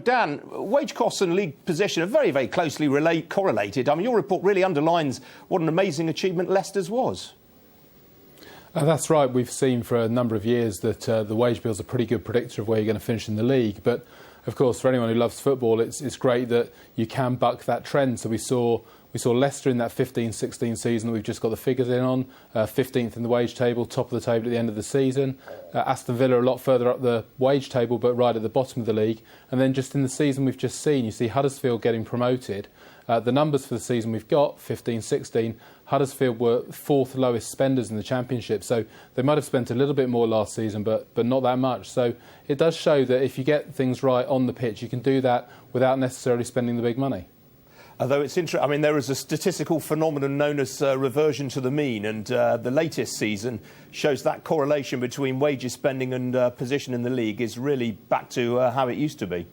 Dan, wage costs and league position are very, very closely correlated. I mean, your report really underlines what an amazing achievement Leicester's was. That's right. We've seen for a number of years that the wage bill's a pretty good predictor of where you're going to finish in the league. But, of course, for anyone who loves football, it's great that you can buck that trend. So we saw Leicester in that 15-16 season that we've just got the figures in on, 15th in the wage table, top of the table at the end of the season. Aston Villa a lot further up the wage table, but right at the bottom of the league. And then just in the season we've just seen, you see Huddersfield getting promoted. The numbers for the season we've got, 15-16, Huddersfield were fourth lowest spenders in the Championship. So they might have spent a little bit more last season, but not that much. So it does show that if you get things right on the pitch, you can do that without necessarily spending the big money. Although it's interesting, I mean, there is a statistical phenomenon known as reversion to the mean, and the latest season shows that correlation between wages, spending and position in the league is really back to how it used to be.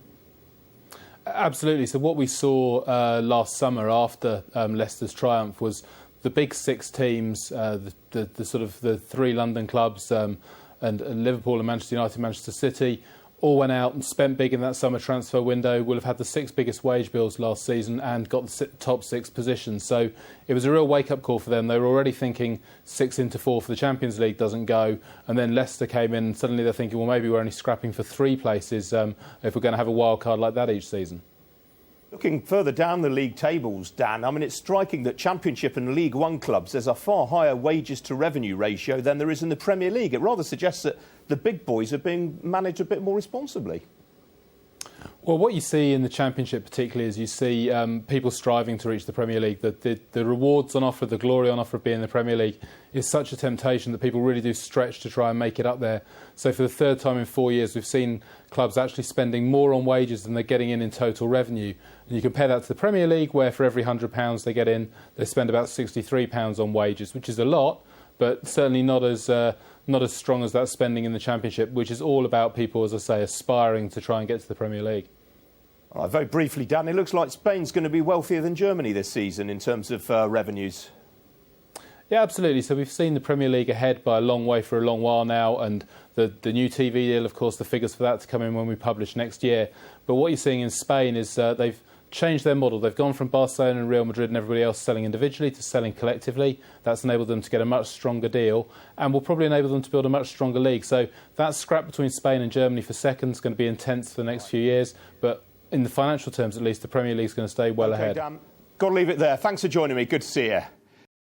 Absolutely. So what we saw last summer after Leicester's triumph was the big six teams, the sort of the three London clubs and Liverpool and Manchester United, Manchester City, all went out and spent big in that summer transfer window, will have had the six biggest wage bills last season and got the top six positions. So it was a real wake-up call for them. They were already thinking 6 into 4 for the Champions League doesn't go. And then Leicester came in and suddenly they're thinking, well, maybe we're only scrapping for 3 places if we're going to have a wild card like that each season. Looking further down the league tables, Dan, I mean, it's striking that Championship and League One clubs, there's a far higher wages to revenue ratio than there is in the Premier League. It rather suggests that the big boys are being managed a bit more responsibly. Well, what you see in the Championship particularly is you see people striving to reach the Premier League. The rewards on offer, the glory on offer of being in the Premier League is such a temptation that people really do stretch to try and make it up there. So for the third time in 4 years, we've seen clubs actually spending more on wages than they're getting in total revenue. And you compare that to the Premier League, where for every £100 they get in, they spend about £63 on wages, which is a lot, but certainly not as strong as that spending in the Championship, which is all about people, as I say, aspiring to try and get to the Premier League. All right, very briefly, Dan, it looks like Spain's going to be wealthier than Germany this season in terms of revenues. Yeah, absolutely. So we've seen the Premier League ahead by a long way for a long while now, and the new TV deal, of course, the figures for that to come in when we publish next year. But what you're seeing in Spain is they've changed their model. They've gone from Barcelona and Real Madrid and everybody else selling individually to selling collectively. That's enabled them to get a much stronger deal and will probably enable them to build a much stronger league. So that scrap between Spain and Germany for second is going to be intense for the next few years. But in the financial terms, at least, the Premier League is going to stay well ahead. Dan, got to leave it there. Thanks for joining me. Good to see you.